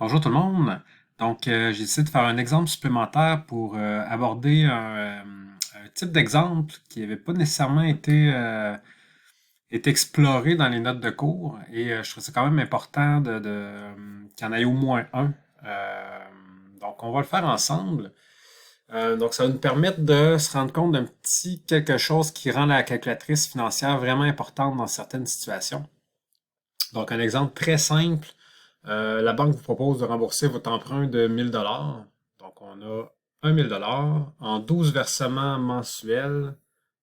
Bonjour tout le monde. Donc, j'ai décidé de faire un exemple supplémentaire pour aborder un type d'exemple qui n'avait pas nécessairement été exploré dans les notes de cours. Et je trouve c'est quand même important qu'il y en ait au moins un. Euh, donc, on va le faire ensemble. Donc, ça va nous permettre de se rendre compte d'un petit quelque chose qui rend la calculatrice financière vraiment importante dans certaines situations. Donc, un exemple très simple. La banque vous propose de rembourser votre emprunt de 1000 dollars. Donc, on a 1000 dollars en 12 versements mensuels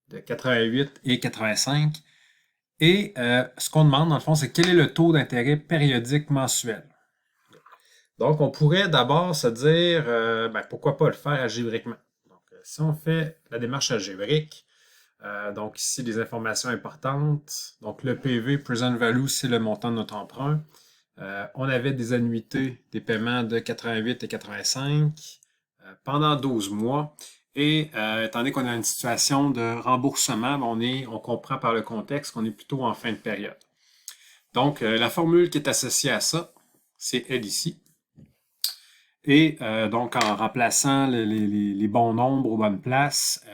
de 88 et 85. Et ce qu'on demande, dans le fond, c'est quel est le taux d'intérêt périodique mensuel. Donc, on pourrait d'abord se dire, pourquoi pas le faire algébriquement. Donc, si on fait la démarche algébrique, donc ici, les informations importantes. Donc, le PV, Present Value, c'est le montant de notre emprunt. On avait des annuités, des paiements de 88 et 85 pendant 12 mois. Et étant donné qu'on a une situation de remboursement, on comprend par le contexte qu'on est plutôt en fin de période. Donc, la formule qui est associée à ça, c'est elle ici. Et donc, en remplaçant les bons nombres aux bonnes places,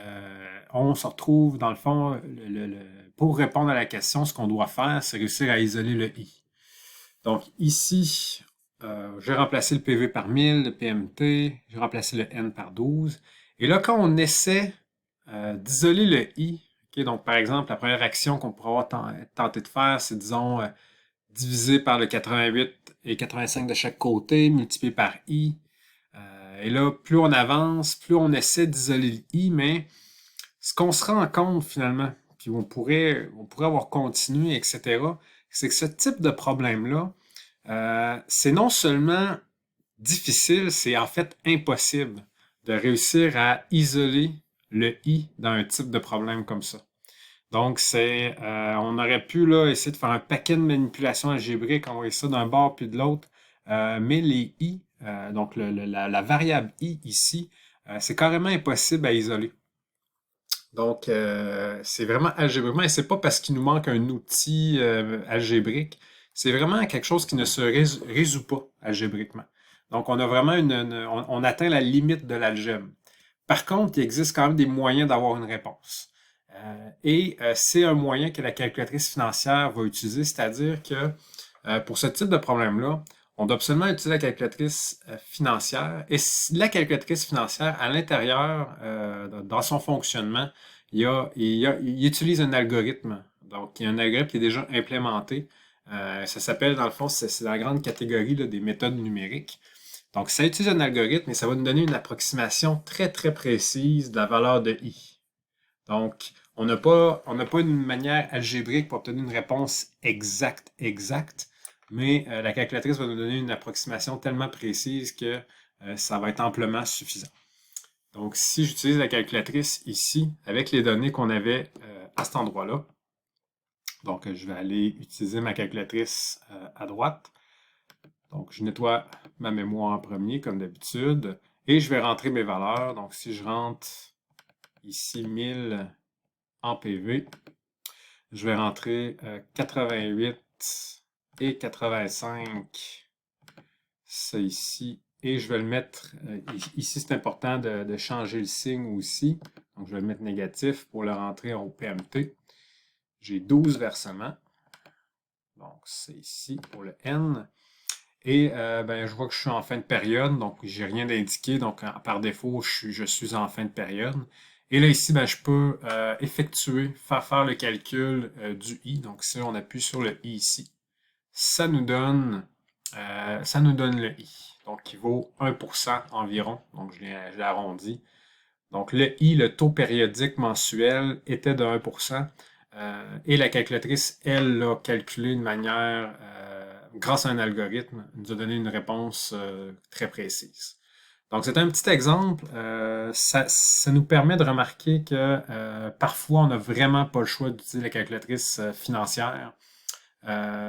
on se retrouve, dans le fond, pour répondre à la question, ce qu'on doit faire, c'est réussir à isoler le i. Donc ici, j'ai remplacé le PV par 1000, le PMT, j'ai remplacé le N par 12. Et là, quand on essaie d'isoler le I, ok, donc par exemple, la première action qu'on pourrait avoir tenté de faire, c'est disons diviser par le 88 et 85 de chaque côté, multiplié par I. Et là, plus on avance, plus on essaie d'isoler le I, mais ce qu'on se rend compte finalement, puis on pourrait avoir continué, etc., c'est que ce type de problème-là, c'est non seulement difficile, c'est en fait impossible de réussir à isoler le i dans un type de problème comme ça. Donc, on aurait pu là essayer de faire un paquet de manipulations algébriques, envoyer ça d'un bord puis de l'autre, mais les i, donc la variable i ici, c'est carrément impossible à isoler. Donc, c'est vraiment algébriquement, et c'est pas parce qu'il nous manque un outil algébrique, c'est vraiment quelque chose qui ne se résout pas algébriquement. Donc, on a vraiment on atteint la limite de l'algèbre. Par contre, il existe quand même des moyens d'avoir une réponse. C'est un moyen que la calculatrice financière va utiliser, c'est-à-dire que pour ce type de problème-là, on doit absolument utiliser la calculatrice financière. Et la calculatrice financière, à l'intérieur, dans son fonctionnement, il utilise un algorithme. Donc, il y a un algorithme qui est déjà implémenté. Ça s'appelle, dans le fond, c'est la grande catégorie là, des méthodes numériques. Donc, ça utilise un algorithme et ça va nous donner une approximation très, très précise de la valeur de i. Donc, on n'a pas une manière algébrique pour obtenir une réponse exacte, mais la calculatrice va nous donner une approximation tellement précise que ça va être amplement suffisant. Donc, si j'utilise la calculatrice ici, avec les données qu'on avait à cet endroit-là, donc je vais aller utiliser ma calculatrice à droite. Donc, je nettoie ma mémoire en premier, comme d'habitude, et je vais rentrer mes valeurs. Donc, si je rentre ici 1000 en PV, je vais rentrer 88 et 85, ça ici, et je vais le mettre, ici c'est important de changer le signe aussi, donc je vais le mettre négatif pour le rentrer au PMT. J'ai 12 versements, donc c'est ici pour le N. Et je vois que je suis en fin de période, donc j'ai rien d'indiqué, donc par défaut, je suis en fin de période. Et là, ici, je peux faire le calcul du I. Donc, si on appuie sur le I ici, ça nous donne le I. Donc, qui vaut 1% environ. Donc, je l'ai arrondi. Donc, le I, le taux périodique mensuel, était de 1%. Et la calculatrice, elle, l'a calculé de manière, grâce à un algorithme, nous a donné une réponse très précise. Donc, c'est un petit exemple. Ça nous permet de remarquer que parfois, on n'a vraiment pas le choix d'utiliser la calculatrice financière.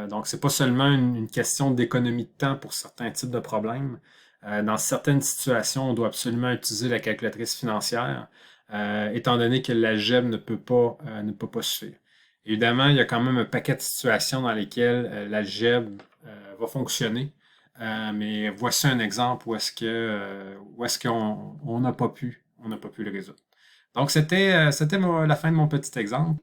Donc, c'est pas seulement une question d'économie de temps pour certains types de problèmes. Dans certaines situations, on doit absolument utiliser la calculatrice financière, étant donné que l'algèbre ne peut pas suffire. Évidemment, il y a quand même un paquet de situations dans lesquelles l'algèbre va fonctionner. mais voici un exemple où est-ce qu'on on n'a pas pu le résoudre. Donc, c'était la fin de la fin de mon petit exemple.